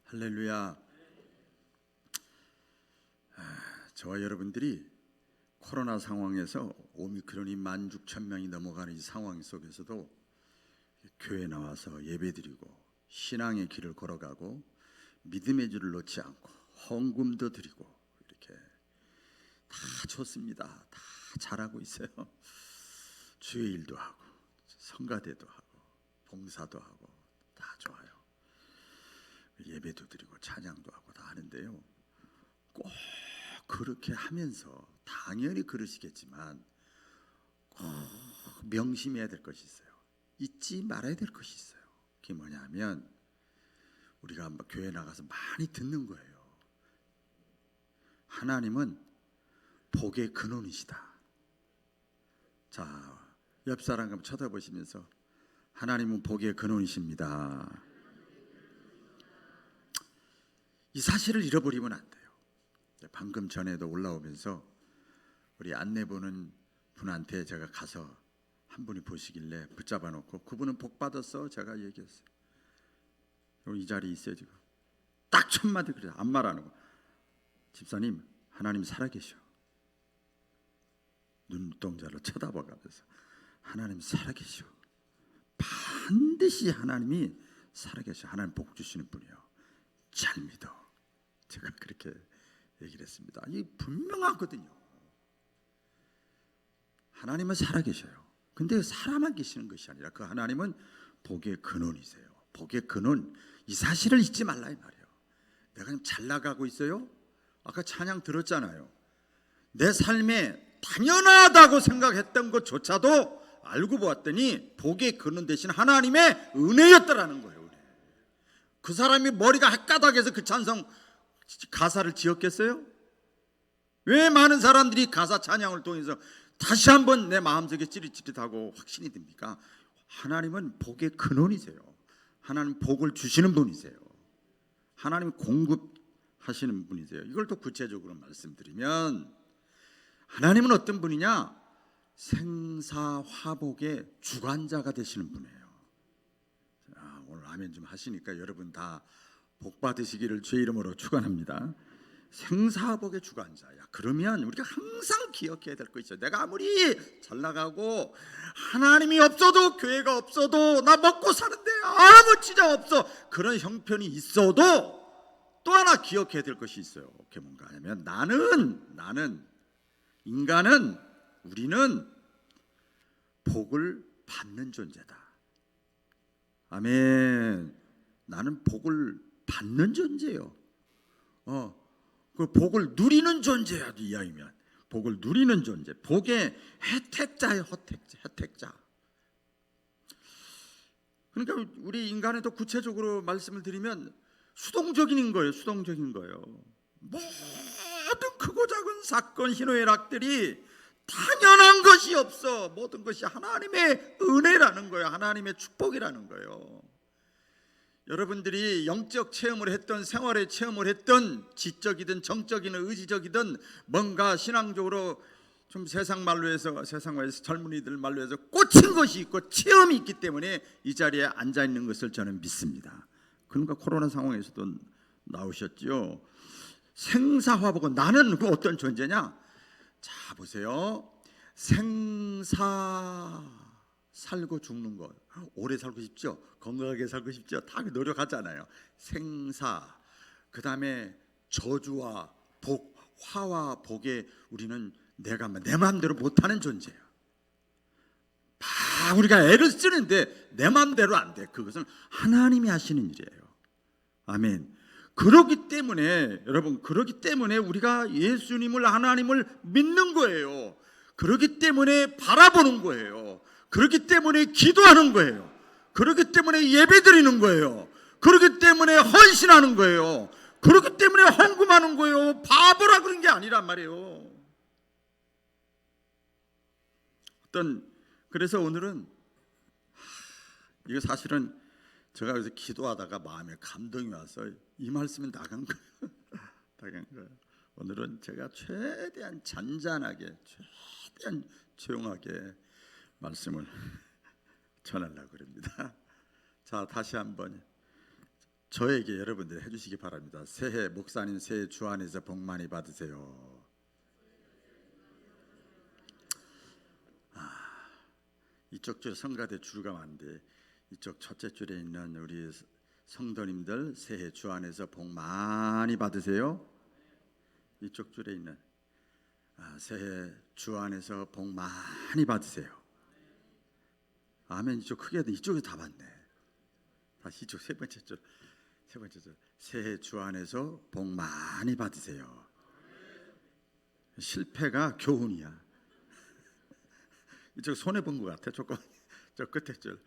할렐루야. 저와 여러분들이 코로나 상황에서 오미크론이 16,000명이 넘어가는 이 상황 속에서도 교회 나와서 예배드리고 신앙의 길을 걸어가고 믿음의 줄을 놓지 않고 헌금도 드리고 이렇게 다 좋습니다. 다 잘하고 있어요. 주의 일도 하고 성가대도 하고 봉사도 하고 다 좋아요. 예배도 드리고 찬양도 하고 다 하는데요, 꼭 그렇게 하면서 당연히 그러시겠지만 꼭 명심해야 될 것이 있어요. 잊지 말아야 될 것이 있어요. 그게 뭐냐면 우리가 한번 교회 나가서 많이 듣는 거예요. 하나님은 복의 근원이시다. 자, 옆 사람 한번 쳐다보시면서 하나님은 복의 근원이십니다. 이 사실을 잃어버리면 안 돼요. 방금 전에도 올라오면서 우리 안내 보는 분한테 제가 가서 한 분이 보시길래 붙잡아 놓고 그분은 복 받았어 제가 얘기했어요. 이 자리에 있어요. 지금 딱 첫 마디 그래요. 안 말하는 거. 집사님, 하나님 살아계셔. 눈동자로 쳐다봐가면서 하나님 살아계셔. 반드시 하나님이 살아계셔. 하나님 복 주시는 분이요. 잘 믿어. 제가 그렇게 얘기를 했습니다. 이 분명하거든요. 하나님은 살아계셔요. 근데 살아만 계시는 것이 아니라 그 하나님은 복의 근원이세요. 복의 근원, 이 사실을 잊지 말라 이 말이에요. 내가 지금 잘 나가고 있어요? 아까 찬양 들었잖아요. 내 삶에 당연하다고 생각했던 것조차도 알고 보았더니 복의 근원 대신 하나님의 은혜였더라는 거예요. 은혜. 그 사람이 머리가 헷가닥해서 그 찬송 가사를 지었겠어요? 왜 많은 사람들이 가사 찬양을 통해서 다시 한번 내 마음속에 찌릿찌릿하고 확신이 듭니까? 하나님은 복의 근원이세요. 하나님 복을 주시는 분이세요. 하나님 공급하시는 분이세요. 이걸 더 구체적으로 말씀드리면 하나님은 어떤 분이냐? 생사화복의 주관자가 되시는 분이에요. 자, 오늘 아멘 좀 하시니까 여러분 다 복 받으시기를 주의 이름으로 축원합니다. 생사복의 주관자야. 그러면 우리가 항상 기억해야 될 거 있어요. 내가 아무리 잘 나가고 하나님이 없어도 교회가 없어도 나 먹고 사는데 아무 지장 없어 그런 형편이 있어도 또 하나 기억해야 될 것이 있어요. 그게 뭔가 하면 나는 인간은 우리는 복을 받는 존재다. 아멘. 나는 복을 받는 존재예요. 그 복을 누리는 존재야. 이야기면 복을 누리는 존재, 복의 혜택자예요. 혜택자. 그러니까 우리 인간에 더 구체적으로 말씀을 드리면 수동적인 거예요. 수동적인 거예요. 모든 크고 작은 사건, 희노애락들이 당연한 것이 없어. 모든 것이 하나님의 은혜라는 거예요. 하나님의 축복이라는 거예요. 여러분들이 영적 체험을 했던, 생활의 체험을 했던, 지적이든 정적이든 의지적이든 뭔가 신앙적으로 좀 세상 말로 해서 젊은이들 말로 해서 꽂힌 것이 있고 체험이 있기 때문에 이 자리에 앉아 있는 것을 저는 믿습니다. 그러니까 코로나 상황에서도 나오셨죠. 생사화복은 나는 그 어떤 존재냐? 자 보세요. 생사 살고 죽는 것, 오래 살고 싶죠? 건강하게 살고 싶죠? 다 노력하잖아요. 생사, 그 다음에 저주와 복, 화와 복에 우리는 내가 내 마음대로 못하는 존재예요. 막 우리가 애를 쓰는데 내 마음대로 안 돼. 그것은 하나님이 하시는 일이에요. 아멘. 그렇기 때문에 여러분, 그렇기 때문에 우리가 예수님을, 하나님을 믿는 거예요. 그렇기 때문에 바라보는 거예요. 그렇기 때문에 기도하는 거예요. 그렇기 때문에 예배드리는 거예요. 그렇기 때문에 헌신하는 거예요. 그렇기 때문에 헌금하는 거예요. 바보라 그런 게 아니란 말이에요. 그래서 오늘은 이거 사실은 제가 여기서 기도하다가 마음에 감동이 와서 이 말씀이 나간 거예요. 나간 거예요. 오늘은 제가 최대한 잔잔하게, 최대한 조용하게 말씀을 전하려고 합니다. 자, 다시 한번 저에게 여러분들 해주시기 바랍니다. 새해 목사님 새해 주 안에서 복 많이 받으세요. 이쪽 줄 성가대 줄가 많은데 이쪽 첫째 줄에 있는 우리 성도님들 새해 주 안에서 복 많이 받으세요. 이쪽 줄에 있는 새해 주 안에서 복 많이 받으세요. 아멘. 이쪽 크게 이쪽에 다 받네. 다시 이쪽 세 번째 줄 새해 주 안에서 복 많이 받으세요. 실패가 교훈이야. 이쪽 손해 본 것 같아. 조금 저 끝에 줄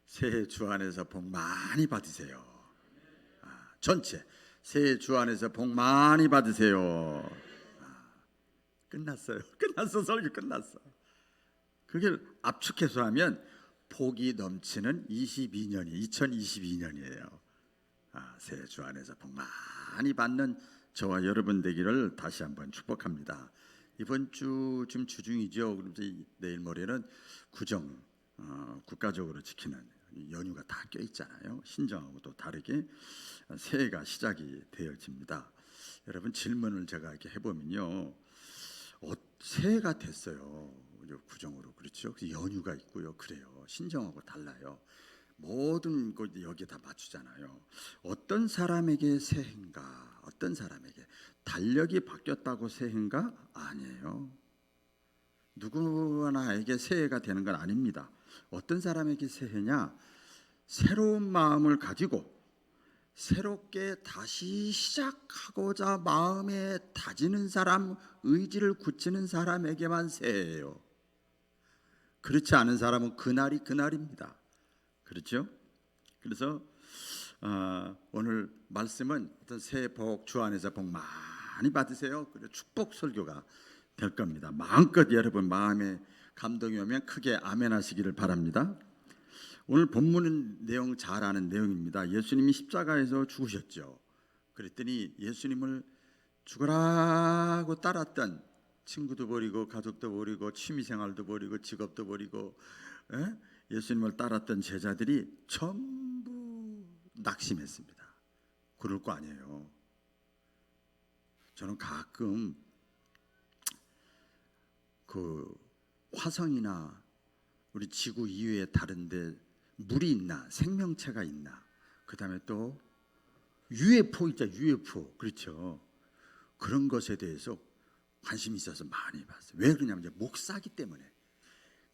새해 주 안에서 복 많이 받으세요. 전체 새해 주 안에서 복 많이 받으세요. 끝났어요. 끝났어. 설교 끝났어. 그게 압축해서 하면 복이 넘치는 2022년이에요. 새해 주 안에서 복 많이 받는 저와 여러분 되기를 다시 한번 축복합니다. 이번 주 지금 주중이죠. 그러면서 내일 모레는 구정 국가적으로 지키는 연휴가 다 껴 있잖아요. 신정하고 또 다르게 새해가 시작이 되어집니다. 여러분 질문을 제가 이렇게 해보면요, 새해가 됐어요. 구정으로 그렇죠. 연휴가 있고요. 그래요. 신정하고 달라요. 모든 것 여기에 다 맞추잖아요. 어떤 사람에게 새해인가? 어떤 사람에게 달력이 바뀌었다고 새해인가? 아니에요. 누구나에게 새해가 되는 건 아닙니다. 어떤 사람에게 새해냐? 새로운 마음을 가지고 새롭게 다시 시작하고자 마음에 다지는 사람, 의지를 굳히는 사람에게만 새해예요. 그렇지 않은 사람은 그날이 그날입니다. 그렇죠? 그래서 오늘 말씀은 어떤 새해 복 주 안에서 복 많이 받으세요. 그리고 축복 설교가 될 겁니다. 마음껏 여러분 마음에 감동이 오면 크게 아멘 하시기를 바랍니다. 오늘 본문은 내용 잘 아는 내용입니다. 예수님이 십자가에서 죽으셨죠. 그랬더니 예수님을 죽으라고 따랐던 친구도 버리고 가족도 버리고 취미생활도 버리고 직업도 버리고 예수님을 따랐던 제자들이 전부 낙심했습니다. 그럴 거 아니에요. 저는 가끔 그 화성이나 우리 지구 이외에 다른데 물이 있나, 생명체가 있나, 그 다음에 또 UFO 있죠. UFO. 그렇죠. 그런 것에 대해서 관심이 있어서 많이 봤어요. 왜 그러냐면 이제 목사기 때문에.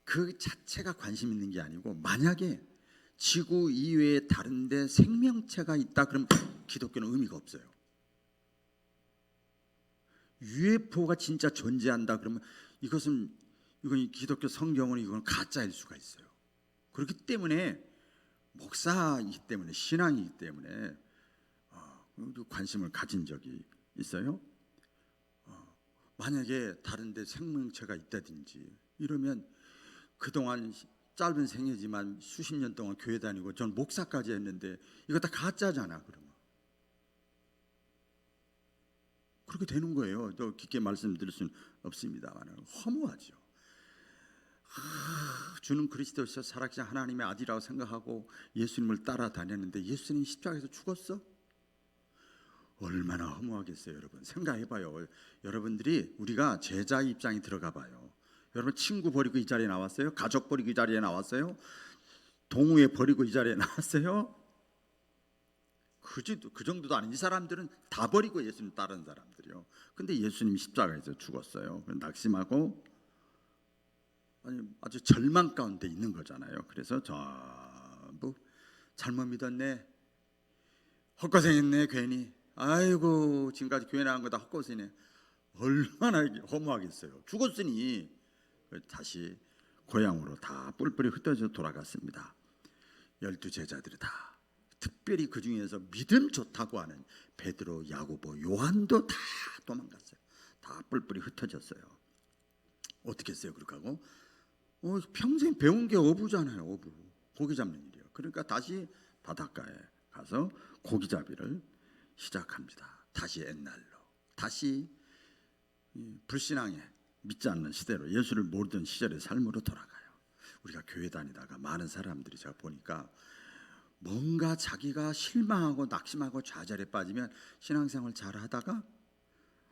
그 자체가 관심 있는 게 아니고, 만약에 지구 이외에 다른데 생명체가 있다 그러면 기독교는 의미가 없어요. UFO가 진짜 존재한다 그러면 이건 기독교 성경은 이건 가짜일 수가 있어요. 그렇기 때문에 목사이기 때문에, 신앙이기 때문에 관심을 가진 적이 있어요. 만약에 다른데 생명체가 있다든지 이러면 그동안 짧은 생애지만 수십 년 동안 교회 다니고 전 목사까지 했는데 이거 다 가짜잖아. 그러면 그렇게 되는 거예요. 또 깊게 말씀드릴 수는 없습니다만 허무하죠. 주는 그리스도에서 살아계신 하나님의 아들이라고 생각하고 예수님을 따라다녔는데 예수님 십자가에서 죽었어? 얼마나 허무하겠어요. 여러분 생각해봐요. 여러분들이 우리가 제자의 입장에 들어가 봐요. 여러분 친구 버리고 이 자리에 나왔어요? 가족 버리고 이 자리에 나왔어요? 동호회 버리고 이 자리에 나왔어요? 그 정도도 아닌 이 사람들은 다 버리고 예수님 따르는 사람들이요. 근데 예수님 십자가에서 죽었어요. 낙심하고 아주 절망 가운데 있는 거잖아요. 그래서 전부 잘못 믿었네, 헛고생했네, 괜히 아이고 지금까지 교회 나간 거 다 헛고생이네. 얼마나 허무하겠어요. 죽었으니 다시 고향으로 다 뿔뿔이 흩어져 돌아갔습니다. 12 제자들이 다, 특별히 그 중에서 믿음 좋다고 하는 베드로, 야고보, 요한도 다 도망갔어요. 다 뿔뿔이 흩어졌어요. 어떻게 했어요? 그렇게 하고 평생 배운 게 어부잖아요. 어부, 고기 잡는 일이에요. 그러니까 다시 바닷가에 가서 고기잡이를 시작합니다. 다시 옛날로, 다시 불신앙에 믿지 않는 시대로, 예수를 모르던 시절의 삶으로 돌아가요. 우리가 교회 다니다가 많은 사람들이 제가 보니까 뭔가 자기가 실망하고 낙심하고 좌절에 빠지면 신앙생활 잘 하다가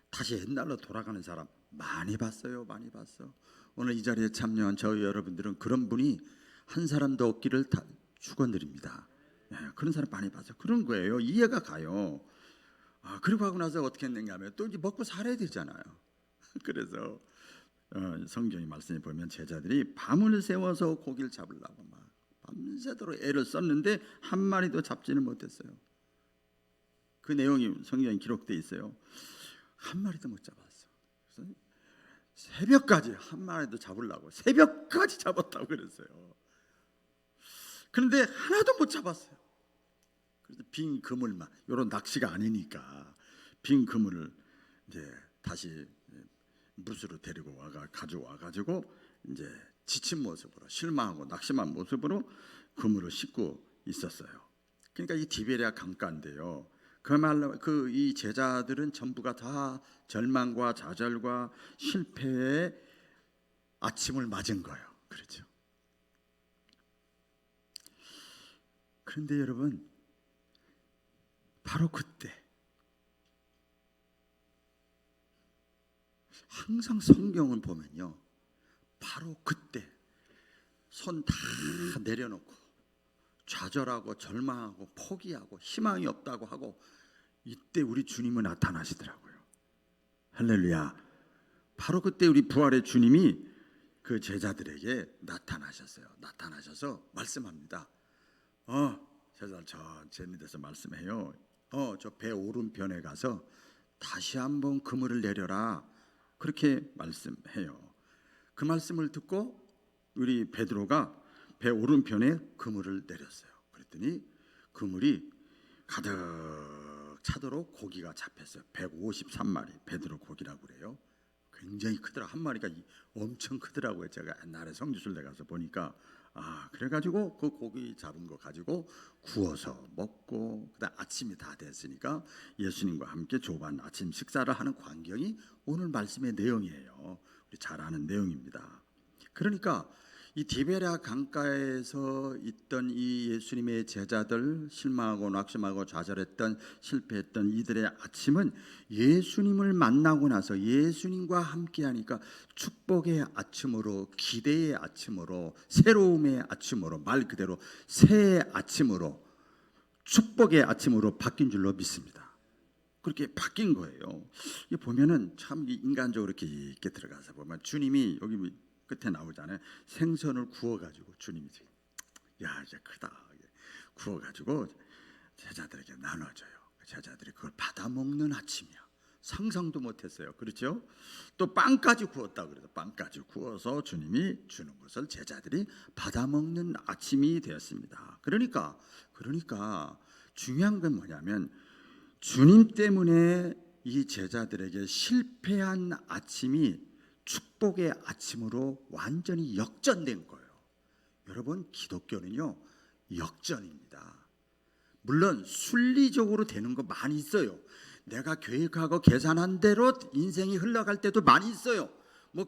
다시 옛날로 돌아가는 사람 많이 봤어요. 많이 봤어. 오늘 이 자리에 참여한 저희 여러분들은 그런 분이 한 사람도 없기를 다 축원드립니다. 그런 사람 많이 봤어요. 그런 거예요. 이해가 가요. 그리고 하고 나서 어떻게 했는가 하면 또 이제 먹고 살아야 되잖아요. 그래서 성경의 말씀에 보면 제자들이 밤을 새워서 고기를 잡으려고 막 밤새도록 애를 썼는데 한 마리도 잡지는 못했어요. 그 내용이 성경에 기록되어 있어요. 한 마리도 못 잡았어. 그래서 새벽까지 한 마리도 잡으려고 새벽까지 잡았다고 그랬어요. 그런데 하나도 못 잡았어요. 그래서 빈 그물만, 이런 낚시가 아니니까 빈 그물을 이제 다시 무수로 데리고 가져와 가지고 이제 지친 모습으로, 실망하고 낙심한 모습으로 그물을 싣고 있었어요. 그러니까 이 디베랴 강가인데요. 그말로 이 제자들은 전부가 다 절망과 좌절과 실패의 아침을 맞은 거예요. 그렇죠. 그런데 여러분, 바로 그때 항상 성경을 보면요, 바로 그때 손 다 내려놓고 좌절하고 절망하고 포기하고 희망이 없다고 하고 이때 우리 주님은 나타나시더라고요. 할렐루야. 바로 그때 우리 부활의 주님이 그 제자들에게 나타나셨어요. 나타나셔서 말씀합니다. 제자들 천천히 돼서 말씀해요. 저 배 오른편에 가서 다시 한번 그물을 내려라. 그렇게 말씀해요. 그 말씀을 듣고 우리 베드로가 배 오른편에 그물을 내렸어요. 그랬더니 그물이 가득 차도록 고기가 잡혔어요. 153마리 베드로 고기라고 그래요. 굉장히 크더라. 한 마리가 엄청 크더라고요. 제가 옛날에 성지순례 가서 보니까 그래가지고 그 고기 잡은 거 가지고 구워서 먹고, 그다음 아침이 다 됐으니까 예수님과 함께 조반 아침 식사를 하는 광경이 오늘 말씀의 내용이에요. 우리 잘 아는 내용입니다. 그러니까 이 디베랴 강가에서 있던 이 예수님의 제자들, 실망하고 낙심하고 좌절했던 실패했던 이들의 아침은 예수님을 만나고 나서 예수님과 함께하니까 축복의 아침으로, 기대의 아침으로, 새로움의 아침으로, 말 그대로 새해 아침으로, 축복의 아침으로 바뀐 줄로 믿습니다. 그렇게 바뀐 거예요. 보면은 참 인간적으로 이렇게 들어가서 보면 주님이 여기 끝에 나오잖아요. 생선을 구워가지고 주님이 이제 크다 구워가지고 제자들에게 나눠줘요. 제자들이 그걸 받아 먹는 아침이야. 상상도 못했어요. 그렇죠? 또 빵까지 구웠다 그래서 빵까지 구워서 주님이 주는 것을 제자들이 받아 먹는 아침이 되었습니다. 그러니까 중요한 건 뭐냐면 주님 때문에 이 제자들에게 실패한 아침이 축복의 아침으로 완전히 역전된 거예요. 여러분, 기독교는요 역전입니다. 물론 순리적으로 되는 거 많이 있어요. 내가 계획하고 계산한 대로 인생이 흘러갈 때도 많이 있어요.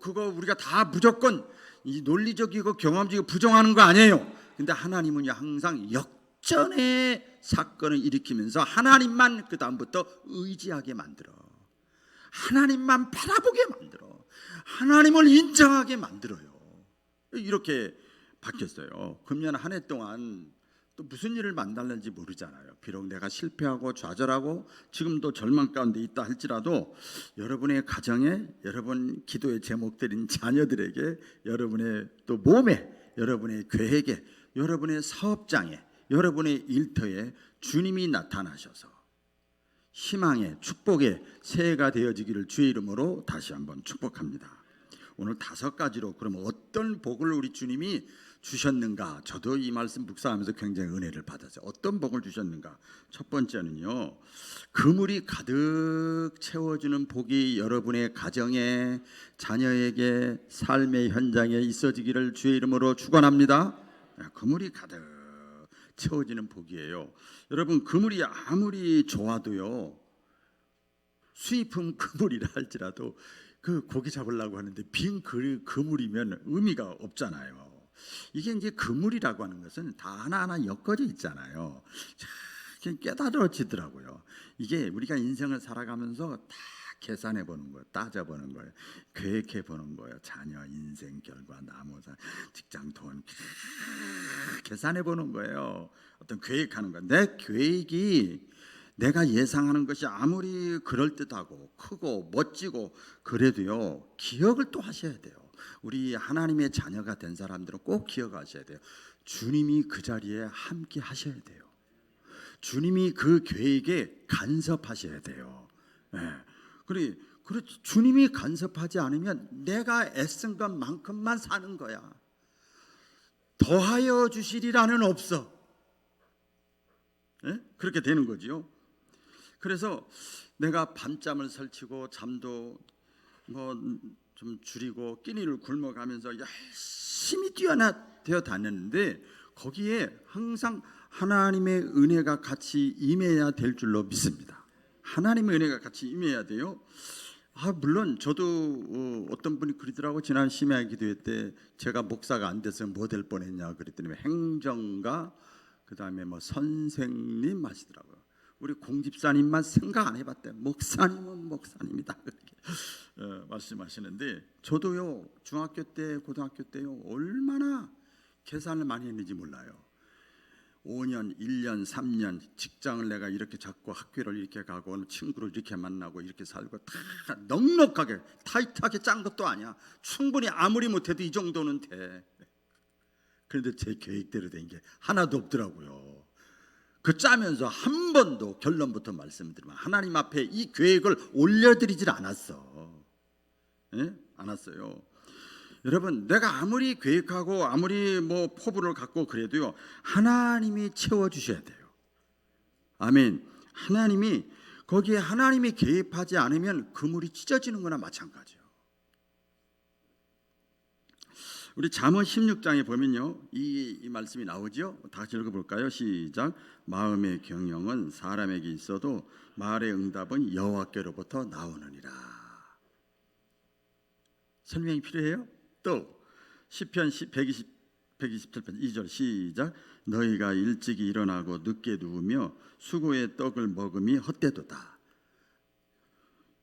그거 우리가 다 무조건 이 논리적이고 경험적이고 부정하는 거 아니에요. 근데 하나님은 항상 역전의 사건을 일으키면서 하나님만 그 다음부터 의지하게 만들어, 하나님만 바라보게 만들어, 하나님을 인정하게 만들어요. 이렇게 바뀌었어요. 금년 한 해 동안 또 무슨 일을 만날는지 모르잖아요. 비록 내가 실패하고 좌절하고 지금도 절망 가운데 있다 할지라도 여러분의 가정에, 여러분 기도의 제목들인 자녀들에게, 여러분의 또 몸에, 여러분의 계획에, 여러분의 사업장에, 여러분의 일터에 주님이 나타나셔서 희망의, 축복의 새해가 되어지기를 주의 이름으로 다시 한번 축복합니다. 오늘 5가지로 그러면 어떤 복을 우리 주님이 주셨는가? 저도 이 말씀 묵상하면서 굉장히 은혜를 받았어요. 어떤 복을 주셨는가? 첫 번째는요, 그물이 가득 채워주는 복이 여러분의 가정에, 자녀에게, 삶의 현장에 있어지기를 주의 이름으로 축원합니다. 그물이 가득 채워지는 복이에요. 여러분, 그물이 아무리 좋아도요, 수입품 그물이라 할지라도 그 고기 잡으려고 하는데 빈 그물이면 의미가 없잖아요. 이게 이제 그물이라고 하는 것은 다 하나하나 엮어져 있잖아요. 참 깨달아지더라고요. 이게 우리가 인생을 살아가면서 다 계산해 보는 거예요. 따져 보는 거예요. 계획해 보는 거예요. 자녀, 인생, 결과, 나무사, 직장, 돈 계산해 보는 거예요. 어떤 계획하는 거. 내 계획이 내가 예상하는 것이 아무리 그럴듯하고 크고 멋지고 그래도요, 기억을 또 하셔야 돼요. 우리 하나님의 자녀가 된 사람들은 꼭 기억하셔야 돼요. 주님이 그 자리에 함께 하셔야 돼요. 주님이 그 계획에 간섭하셔야 돼요. 네. 그래, 주님이 간섭하지 않으면 내가 애쓴 것만큼만 사는 거야. 더하여 주시리라는 없어. 네? 그렇게 되는 거지요. 그래서 내가 밤잠을 설치고 잠도 좀 줄이고 끼니를 굶어가면서 열심히 뛰어나되어 다녔는데 거기에 항상 하나님의 은혜가 같이 임해야 될 줄로 믿습니다. 하나님의 은혜가 같이 임해야 돼요. 물론 저도 어떤 분이 그러더라고. 지난 심야 기도회 때 제가 목사가 안 돼서 뭐 될 뻔했냐 그랬더니 행정가 그다음에 선생님 하시더라고요. 우리 공집사님만 생각 안 해봤대. 목사님은 목사님이다 그렇게 말씀하시는데 저도요 중학교 때 고등학교 때요 얼마나 계산을 많이 했는지 몰라요. 5년, 1년, 3년 직장을 내가 이렇게 잡고 학교를 이렇게 가고 친구를 이렇게 만나고 이렇게 살고 다 넉넉하게 타이트하게 짠 것도 아니야. 충분히 아무리 못해도 이 정도는 돼. 그런데 제 계획대로 된 게 하나도 없더라고요. 그 짜면서 한 번도 결론부터 말씀드리면 하나님 앞에 이 계획을 올려드리질 않았어. 예? 않았어요. 여러분, 내가 아무리 계획하고 아무리 포부를 갖고 그래도요 하나님이 채워주셔야 돼요. 아멘. 하나님이 거기에 하나님이 개입하지 않으면 그물이 찢어지는 거나 마찬가지예요. 우리 잠언 16장에 보면요 이 말씀이 나오죠. 다 같이 읽어볼까요? 시작. 마음의 경영은 사람에게 있어도 말의 응답은 여호와께로부터 나오느니라. 설명이 필요해요? 또 시편 127편 2절 시작. 너희가 일찍이 일어나고 늦게 누우며 수고의 떡을 먹음이 헛되도다.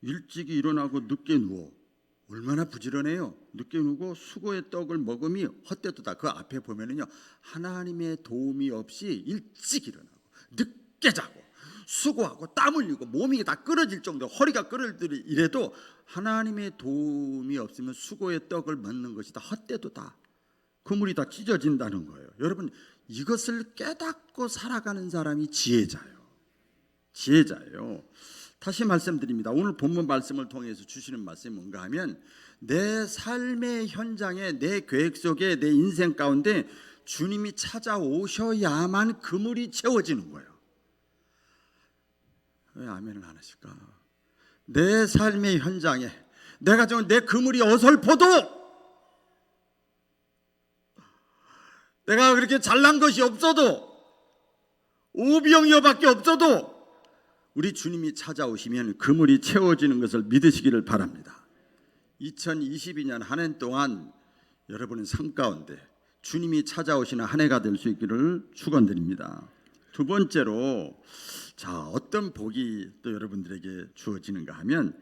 일찍이 일어나고 늦게 누워 얼마나 부지런해요. 늦게 누고 수고의 떡을 먹음이 헛되도다. 그 앞에 보면은요 하나님의 도움이 없이 일찍 일어나고 늦게 자고 수고하고 땀 흘리고 몸이 다 끊어질 정도 허리가 끊어질 이래도 하나님의 도움이 없으면 수고의 떡을 먹는 것이 다 헛되도다. 그물이 다 찢어진다는 거예요. 여러분 이것을 깨닫고 살아가는 사람이 지혜자예요. 다시 말씀드립니다. 오늘 본문 말씀을 통해서 주시는 말씀이 뭔가 하면 내 삶의 현장에 내 계획 속에 내 인생 가운데 주님이 찾아오셔야만 그물이 채워지는 거예요. 왜 아멘을 안 하실까? 내 삶의 현장에 내가 정말 내 그물이 어설퍼도 내가 그렇게 잘난 것이 없어도 오병이어밖에 없어도 우리 주님이 찾아오시면 그물이 채워지는 것을 믿으시기를 바랍니다. 2022년 한 해 동안 여러분의 삶 가운데 주님이 찾아오시는 한 해가 될 수 있기를 축원드립니다. 두 번째로 어떤 복이 또 여러분들에게 주어지는가 하면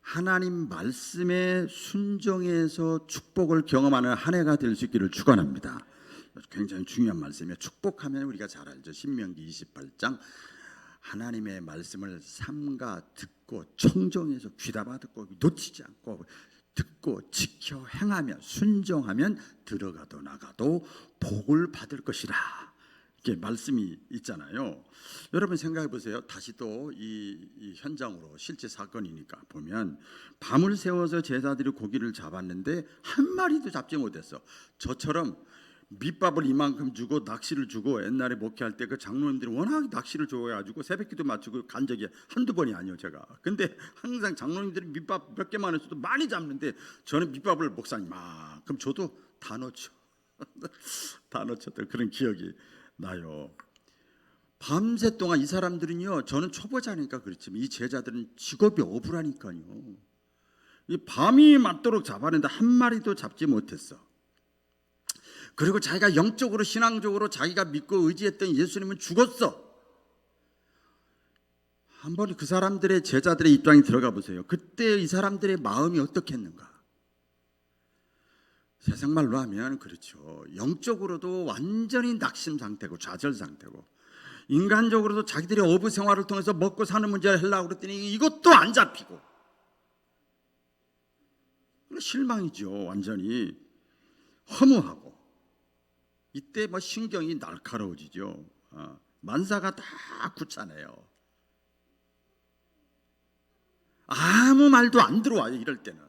하나님 말씀에 순종해서 축복을 경험하는 한 해가 될 수 있기를 축원합니다. 굉장히 중요한 말씀이에요. 축복하면 우리가 잘 알죠. 신명기 28장 하나님의 말씀을 삼가 듣고 청정해서 귀담아 듣고 놓치지 않고 듣고 지켜 행하면 순종하면 들어가도 나가도 복을 받을 것이라. 이렇게 말씀이 있잖아요. 여러분 생각해 보세요. 다시 또 이 현장으로 실제 사건이니까 보면 밤을 새워서 제사들이 고기를 잡았는데 한 마리도 잡지 못했어. 저처럼 밑밥을 이만큼 주고 낚시를 주고 옛날에 목회할 때 그 장로님들이 워낙 낚시를 좋아해가지고 새벽기도 맞추고 간 적이 한두 번이 아니에요 제가. 근데 항상 장로님들이 밑밥 몇 개만 했어도 많이 잡는데 저는 밑밥을 목사님만큼 저도 다 넣죠. 다 넣었던 그런 기억이 나요. 밤새 동안 이 사람들은요 저는 초보자니까 그렇지만 이 제자들은 직업이 어부라니까요. 이 밤이 맞도록 잡았는데 한 마리도 잡지 못했어. 그리고 자기가 영적으로 신앙적으로 자기가 믿고 의지했던 예수님은 죽었어. 한번 그 사람들의 제자들의 입장에 들어가 보세요. 그때 이 사람들의 마음이 어떻겠는가? 세상 말로 하면 그렇죠. 영적으로도 완전히 낙심 상태고 좌절 상태고, 인간적으로도 자기들의 어부 생활을 통해서 먹고 사는 문제를 하려고 그랬더니 이것도 안 잡히고, 실망이죠. 완전히 허무하고. 이때 뭐 신경이 날카로워지죠. 만사가 다 굳잖아요. 아무 말도 안 들어와요. 이럴 때는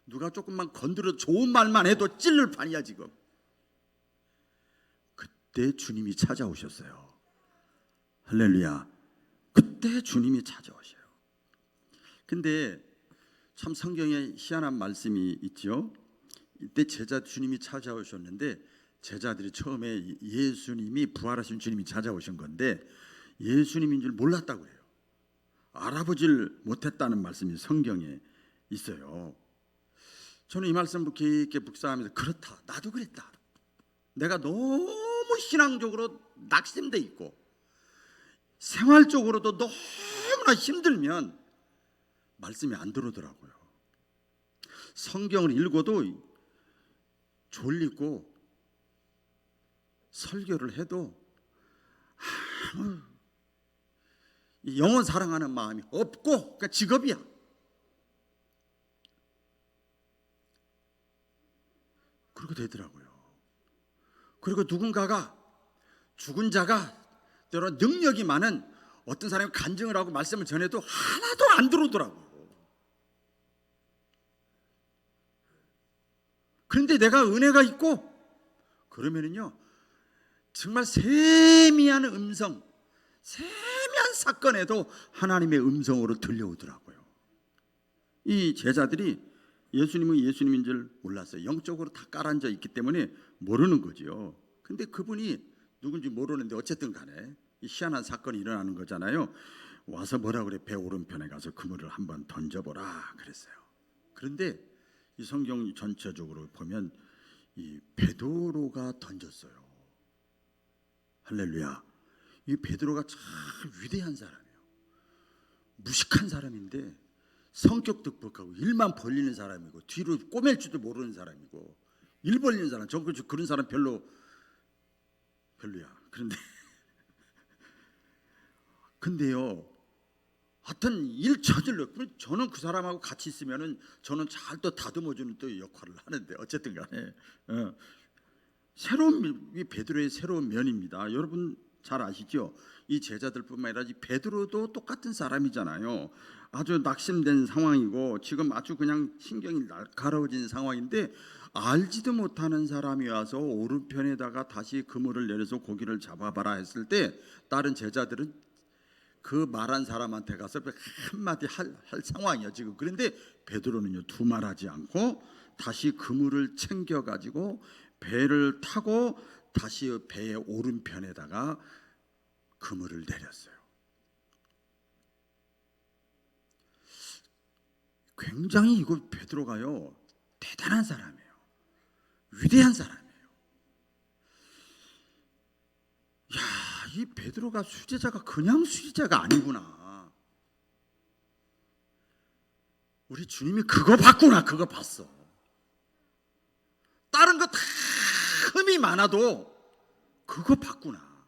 누가 조금만 건드려 좋은 말만 해도 찔릴 판이야 지금. 그때 주님이 찾아오셨어요. 할렐루야. 그때 주님이 찾아오셔요. 근데 참 성경에 희한한 말씀이 있죠. 이때 주님이 찾아오셨는데, 제자들이 처음에 예수님이 부활하신 주님이 찾아오신 건데 예수님인 줄 몰랐다고 해요. 알아보질 못했다는 말씀이 성경에 있어요. 저는 이 말씀을 깊게 묵상하면서, 그렇다, 나도 그랬다. 내가 너무 신앙적으로 낙심돼 있고 생활적으로도 너무나 힘들면 말씀이 안 들어오더라고요. 성경을 읽어도 졸리고 설교를 해도 영혼 사랑하는 마음이 없고, 그러니까 직업이야. 그렇게 되더라고요. 그리고 누군가가, 죽은 자가 때로 능력이 많은 어떤 사람이 간증을 하고 말씀을 전해도 하나도 안 들어오더라고요. 그런데 내가 은혜가 있고 그러면은요, 정말 세미한 음성, 세미한 사건에도 하나님의 음성으로 들려오더라고요. 이 제자들이 예수님은 예수님인 줄 몰랐어요. 영적으로 다 깔아앉아 있기 때문에 모르는 거죠. 근데 그분이 누군지 모르는데 어쨌든 간에 이 희한한 사건이 일어나는 거잖아요. 와서 뭐라 그래? 배 오른편에 가서 그물을 한번 던져보라 그랬어요. 그런데 이 성경 전체적으로 보면 이 베드로가 던졌어요. 할렐루야. 이 베드로가 참 위대한 사람이에요. 무식한 사람인데 성격도 독하고 일만 벌리는 사람이고 뒤로 꼬맬 줄도 모르는 사람이고 일 벌리는 사람, 저 그런 사람 별로야. 근데요, 하여튼 일 저질러. 저는 그 사람하고 같이 있으면은 저는 잘 또 다듬어주는 또 역할을 하는데, 어쨌든 간에 새로운, 이 베드로의 새로운 면입니다. 여러분 잘 아시죠? 이 제자들뿐만 아니라 이 베드로도 똑같은 사람이잖아요. 아주 낙심된 상황이고 지금 아주 그냥 신경이 날카로워진 상황인데, 알지도 못하는 사람이 와서 오른편에다가 다시 그물을 내려서 고기를 잡아봐라 했을 때 다른 제자들은 그 말한 사람한테 가서 한마디 할 상황이야 지금. 그런데 베드로는요, 두말하지 않고 다시 그물을 챙겨가지고 배를 타고 다시 배의 오른편에다가 그물을 내렸어요. 굉장히 이거 베드로가요 대단한 사람이에요. 위대한 사람이에요. 야, 이 베드로가 수제자가 그냥 수제자가 아니구나. 우리 주님이 그거 봤구나. 그거 봤어. 다른 거 다 흠이 많아도 그거 봤구나.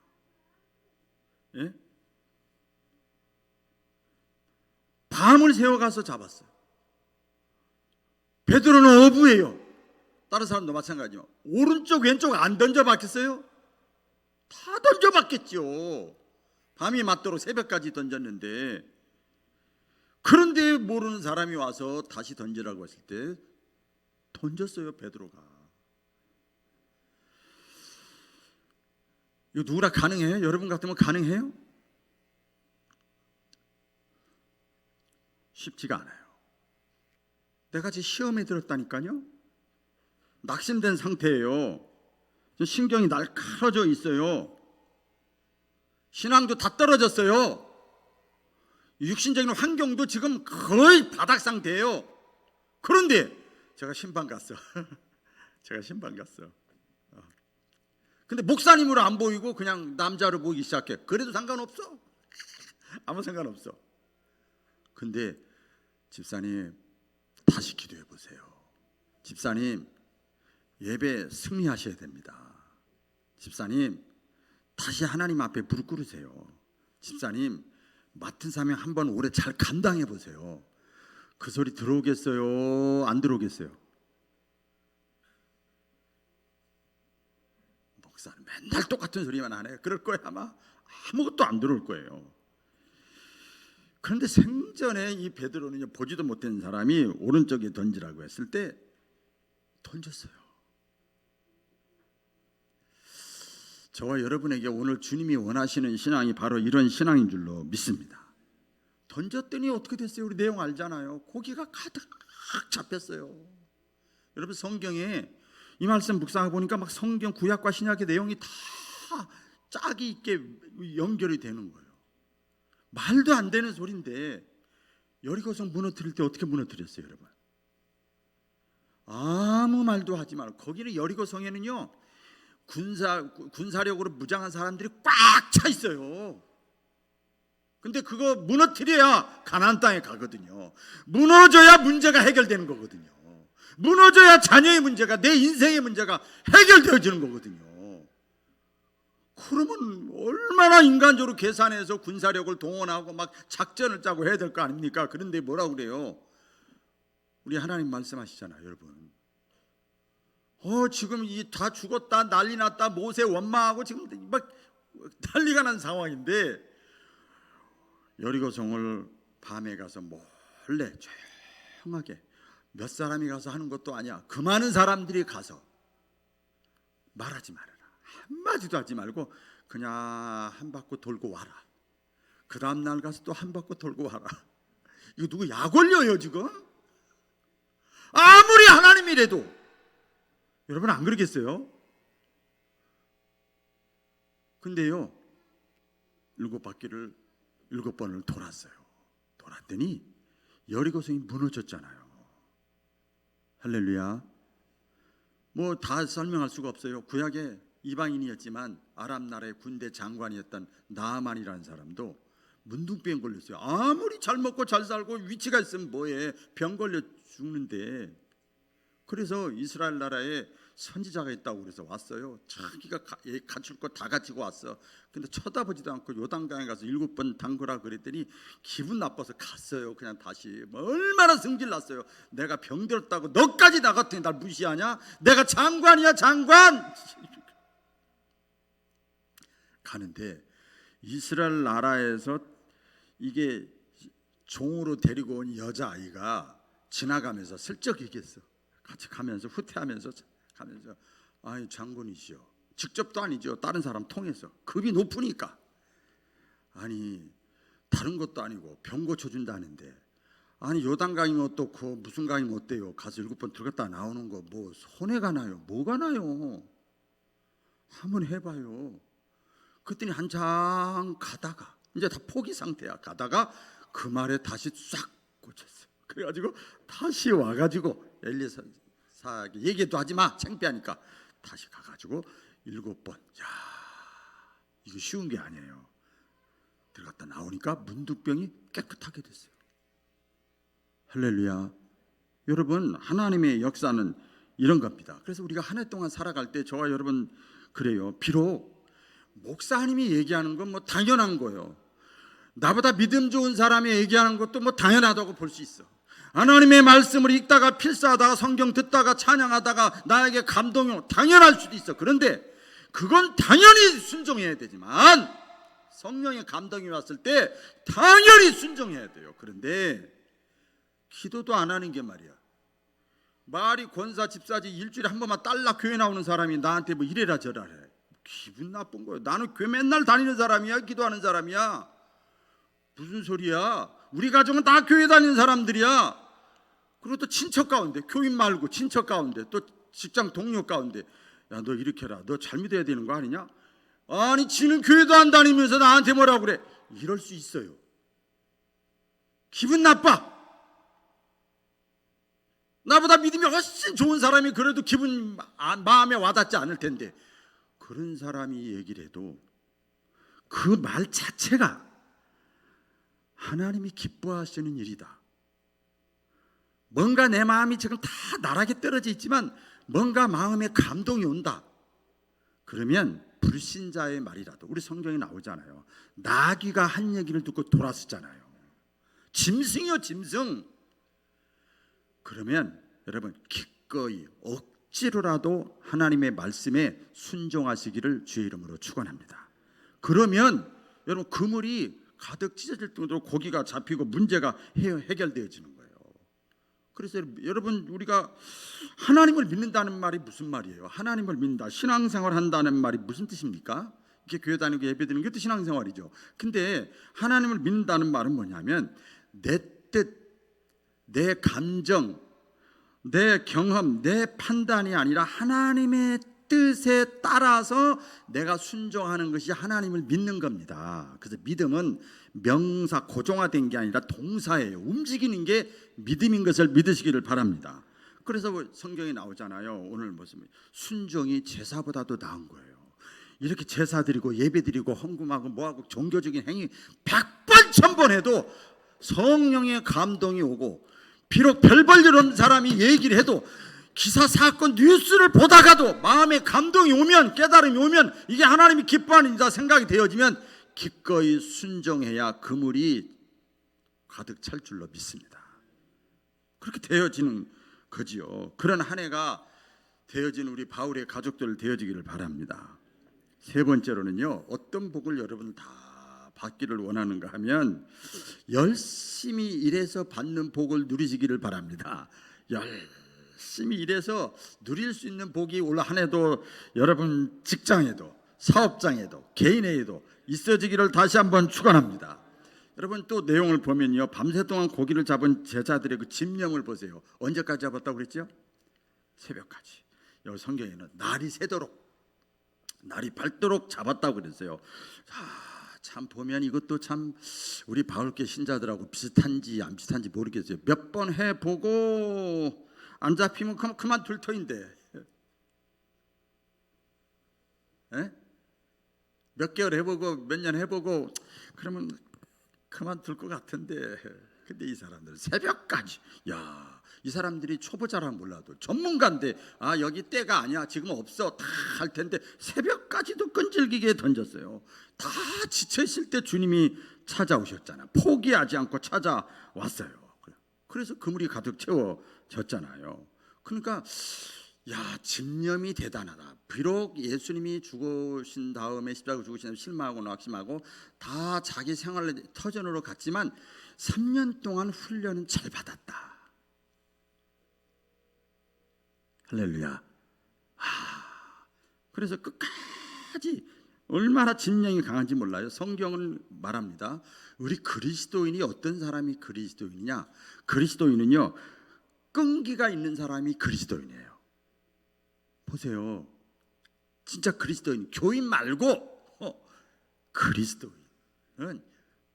예? 밤을 새워가서 잡았어요. 베드로는 어부예요. 다른 사람도 마찬가지요. 오른쪽 왼쪽 안 던져봤겠어요? 다 던져봤겠죠. 밤이 맞도록 새벽까지 던졌는데, 그런데 모르는 사람이 와서 다시 던지라고 했을 때 던졌어요. 베드로가. 이거 누구나 가능해요? 여러분 같으면 가능해요? 쉽지가 않아요. 내가 지금 시험에 들었다니까요. 낙심된 상태예요. 신경이 날카로워져 있어요. 신앙도 다 떨어졌어요. 육신적인 환경도 지금 거의 바닥 상태예요. 그런데 제가 신방 갔어. 제가 신방 갔어. 근데 목사님으로 안 보이고 그냥 남자로 보이기 시작해. 그래도 상관없어. 아무 상관없어. 근데 집사님 다시 기도해 보세요. 집사님 예배 승리하셔야 됩니다. 집사님 다시 하나님 앞에 무릎 꿇으세요. 집사님 맡은 사명 한번 오래 잘 감당해 보세요. 그 소리 들어오겠어요? 안 들어오겠어요? 목사는 맨날 똑같은 소리만 하네. 그럴 거야 아마. 아무것도 안 들어올 거예요. 그런데 생전에 이 베드로는 보지도 못한 사람이 오른쪽에 던지라고 했을 때 던졌어요. 저와 여러분에게 오늘 주님이 원하시는 신앙이 바로 이런 신앙인 줄로 믿습니다. 던졌더니 어떻게 됐어요? 우리 내용 알잖아요. 고기가 가득 잡혔어요. 여러분 성경에 이 말씀 묵상해 보니까 막 성경 구약과 신약의 내용이 다 짝이 있게 연결이 되는 거예요. 말도 안 되는 소리인데 여리고성 무너뜨릴 때 어떻게 무너뜨렸어요, 여러분? 아무 말도 하지 말고. 거기는 여리고성에는요 군사력으로 무장한 사람들이 꽉 차 있어요. 근데 그거 무너뜨려야 가나안 땅에 가거든요. 무너져야 문제가 해결되는 거거든요. 무너져야 자녀의 문제가, 내 인생의 문제가 해결되어지는 거거든요. 그러면 얼마나 인간적으로 계산해서 군사력을 동원하고 막 작전을 짜고 해야 될 거 아닙니까? 그런데 뭐라고 그래요? 우리 하나님 말씀하시잖아요, 여러분. 지금 이 다 죽었다, 난리 났다, 모세 원망하고 지금 막 난리가 난 상황인데 여리고성을 밤에 가서 몰래 조용하게, 몇 사람이 가서 하는 것도 아니야. 그 많은 사람들이 가서 말하지 말아라. 한마디도 하지 말고 그냥 한 바퀴 돌고 와라. 그 다음 날 가서 또 한 바퀴 돌고 와라. 이거 누구 약 올려요 지금? 아무리 하나님이라도. 여러분 안 그러겠어요? 근데요 7바퀴를 7번을 돌았어요. 돌았더니 여리고성이 무너졌잖아요. 할렐루야. 뭐 다 설명할 수가 없어요. 구약에 이방인이었지만 아람 나라의 군대 장관이었던 나아만이라는 사람도 문둥병 걸렸어요. 아무리 잘 먹고 잘 살고 위치가 있으면 뭐해, 병 걸려 죽는데. 그래서 이스라엘 나라에 선지자가 있다고 그래서 왔어요. 자기가 갖출 거 다 가지고 왔어. 근데 쳐다보지도 않고 요단강에 가서 7번 담그라 그랬더니 기분 나빠서 갔어요. 그냥 다시. 얼마나 성질났어요. 내가 병들었다고 너까지 나갔더니 날 무시하냐? 내가 장관이야 장관. 가는데 이스라엘 나라에서 이게 종으로 데리고 온 여자아이가 지나가면서 슬쩍 얘기했어. 같이 가면서 후퇴하면서 가면서, 아니 장군이시여, 직접도 아니죠, 다른 사람 통해서 급이 높으니까, 아니 다른 것도 아니고 병 고쳐준다는데, 아니 요단강이면 어떻고 무슨 강이면 어때요? 가서 7번 들어갔다 나오는 거 뭐 손해가 나요? 뭐가 나요? 한번 해봐요. 그랬더니 한참 가다가 이제 다 포기 상태야. 가다가 그 말에 다시 싹 꽂혔어. 그래가지고 다시 와가지고 엘리사에게 얘기도 하지 마, 창피하니까. 다시 가가지고 7번. 야, 이거 쉬운 게 아니에요. 들어갔다 나오니까 문둥병이 깨끗하게 됐어요. 할렐루야. 여러분 하나님의 역사는 이런 겁니다. 그래서 우리가 한 해 동안 살아갈 때 저와 여러분 그래요. 비록 목사님이 얘기하는 건 뭐 당연한 거예요. 나보다 믿음 좋은 사람이 얘기하는 것도 뭐 당연하다고 볼 수 있어. 하나님의 말씀을 읽다가 필사하다가 성경 듣다가 찬양하다가 나에게 감동이 당연할 수도 있어. 그런데 그건 당연히 순종해야 되지만 성령의 감동이 왔을 때 당연히 순종해야 돼요. 그런데 기도도 안 하는 게 말이야. 말이 권사 집사지 일주일에 한 번만 딸락 교회 나오는 사람이 나한테 뭐 이래라 저래라 해. 기분 나쁜 거예요. 나는 교회 맨날 다니는 사람이야. 기도하는 사람이야. 무슨 소리야. 우리 가족은 다 교회 다니는 사람들이야. 그리고 또 친척 가운데, 교인 말고 친척 가운데, 또 직장 동료 가운데, 야 너 이렇게 해라, 너 잘 믿어야 되는 거 아니냐? 아니 지는 교회도 안 다니면서 나한테 뭐라고 그래. 이럴 수 있어요. 기분 나빠. 나보다 믿음이 훨씬 좋은 사람이 그래도 마음에 와닿지 않을 텐데, 그런 사람이 얘기를 해도 그 말 자체가 하나님이 기뻐하시는 일이다. 뭔가 내 마음이 지금 다 나락에 떨어져 있지만 뭔가 마음에 감동이 온다. 그러면 불신자의 말이라도, 우리 성경에 나오잖아요. 나귀가 한 얘기를 듣고 돌았었잖아요. 짐승이요, 짐승. 그러면 여러분 기꺼이 억지로라도 하나님의 말씀에 순종하시기를 주의 이름으로 축원합니다. 그러면 여러분 그물이 가득 찢어질 정도로 고기가 잡히고 문제가 해결되어지는 거예요. 그래서 여러분 우리가 하나님을 믿는다는 말이 무슨 말이에요? 하나님을 믿는다, 신앙생활 한다는 말이 무슨 뜻입니까? 이렇게 교회 다니고 예배 드리는 것도 신앙생활이죠. 근데 하나님을 믿는다는 말은 뭐냐면 내 뜻, 내 감정, 내 경험, 내 판단이 아니라 하나님의 뜻에 따라서 내가 순종하는 것이 하나님을 믿는 겁니다. 그래서 믿음은 명사 고정화된 게 아니라 동사예요. 움직이는 게 믿음인 것을 믿으시기를 바랍니다. 그래서 성경에 나오잖아요. 오늘 무슨 순종이 제사보다도 나은 거예요. 이렇게 제사 드리고 예배 드리고 헌금하고 뭐하고 종교적인 행위 100번 1000번 해도 성령의 감동이 오고, 비록 별 볼 일 없는 사람이 얘기를 해도 기사 사건 뉴스를 보다가도 마음에 감동이 오면, 깨달음이 오면 이게 하나님이 기뻐하는 일이다 생각이 되어지면 기꺼이 순종해야 그물이 가득 찰 줄로 믿습니다. 그렇게 되어지는 거지요. 그런 한 해가 되어진 우리 바울의 가족들 되어지기를 바랍니다. 세 번째로는요, 어떤 복을 여러분 다 받기를 원하는가 하면 열심히 일해서 받는 복을 누리시기를 바랍니다. 열심히 일해서 누릴 수 있는 복이 올 한 해도 여러분 직장에도 사업장에도 개인에도 있어지기를 다시 한번 축원합니다. 여러분 또 내용을 보면요, 밤새 동안 고기를 잡은 제자들의 그 집념을 보세요. 언제까지 잡았다고 그랬죠? 새벽까지. 여기 성경에는 날이 새도록, 날이 밝도록 잡았다고 그랬어요. 참 보면 이것도 참 우리 바울교 신자들하고 비슷한지 안 비슷한지 모르겠어요. 몇 번 해보고 안 잡히면 그만 둘 터인데, 몇 개월 해보고 몇 년 해보고 그러면 그만 둘 것 같은데, 근데 이 사람들 새벽까지, 야, 이 사람들이 초보자라 몰라도 전문가인데, 아 여기 때가 아니야, 지금 없어 다 할 텐데 새벽까지도 끈질기게 던졌어요. 다 지쳐 있을 때 주님이 찾아오셨잖아요. 포기하지 않고 찾아왔어요. 그래서 그물이 가득 채워졌잖아요. 그러니까 야, 집념이 대단하다. 비록 예수님이 죽으신 다음에 십자가로 죽으신 다음에 실망하고 낙심하고 다 자기 생활의 터전으로 갔지만 3년 동안 훈련은 잘 받았다. 할렐루야. 그래서 끝까지 얼마나 집념이 강한지 몰라요. 성경은 말합니다. 우리 그리스도인이 어떤 사람이 그리스도인이냐? 그리스도인은요, 끈기가 있는 사람이 그리스도인이에요. 보세요. 진짜 그리스도인, 교인 말고 그리스도인은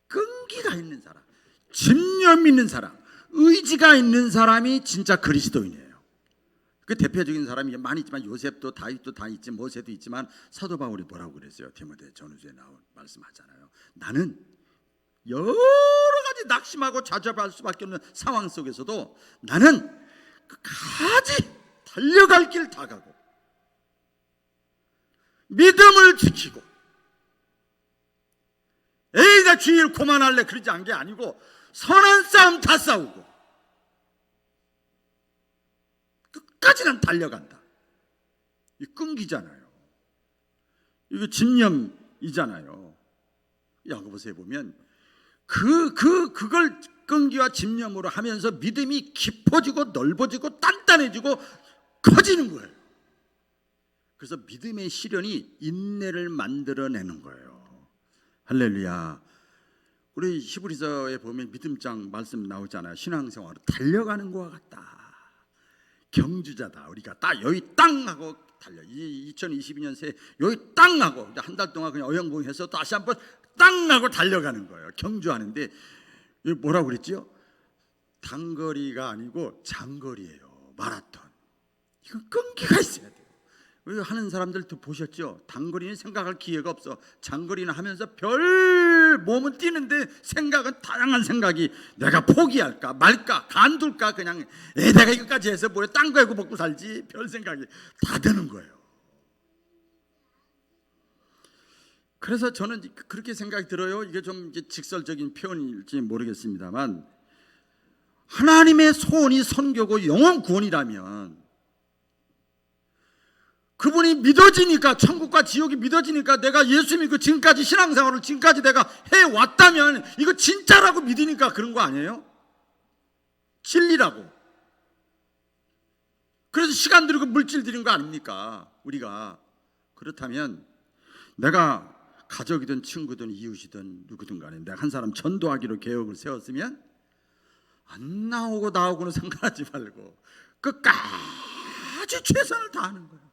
끈기가 있는 사람, 집념 있는 사람, 의지가 있는 사람이 진짜 그리스도인이에요. 그 대표적인 사람이 많이 있지만 요셉도 다윗도 다 있지, 모세도 있지만 사도 바울이 뭐라고 그랬어요? 디모데 전후서에 나온 말씀하잖아요. 나는 여러 가지 낙심하고 좌절할 수밖에 없는 상황 속에서도 나는 끝까지 달려갈 길 다 가고 믿음을 지키고, 에이가 주일 고만할래 그러지 않은 게 아니고 선한 싸움 다 싸우고 끝까지는 달려간다. 이 끈기잖아요. 이거 집념이잖아요. 야고보서에 보면 그걸 끈기와 집념으로 하면서 믿음이 깊어지고 넓어지고 단단해지고 커지는 거예요. 그래서 믿음의 시련이 인내를 만들어내는 거예요. 할렐루야. 우리 히브리서에 보면 믿음장 말씀 나오잖아요. 신앙생활로 달려가는 것과 같다. 경주자다. 우리가 딱 여기 땅 하고 달려. 2022년 새해 여기 땅 하고 한 달 동안 그냥 어영부영해서 다시 한번 땅 하고 달려가는 거예요. 경주하는데 뭐라고 그랬지요? 단거리가 아니고 장거리예요. 마라톤. 이건 끈기가 있어야 돼요. 우리 하는 사람들도 보셨죠? 단거리는 생각할 기회가 없어. 장거리는 하면서 별 몸은 뛰는데 생각은 다양한 생각이, 내가 포기할까 말까 간둘까 그냥 내가 이것까지 해서 뭐야 딴 거 해고 먹고 살지, 별 생각이 다 드는 거예요. 그래서 저는 그렇게 생각이 들어요. 이게 좀 직설적인 표현일지 모르겠습니다만, 하나님의 소원이 선교고 영혼 구원이라면 그분이 믿어지니까, 천국과 지옥이 믿어지니까, 내가 예수 믿고 지금까지 신앙생활을 지금까지 내가 해왔다면 이거 진짜라고 믿으니까 그런 거 아니에요? 진리라고. 그래서 시간 들이고 물질 들인 거 아닙니까? 우리가. 그렇다면 내가 가족이든 친구든 이웃이든 누구든 간에 내가 한 사람 전도하기로 계획을 세웠으면 안 나오고는 상관하지 말고 끝까지 최선을 다하는 거예요.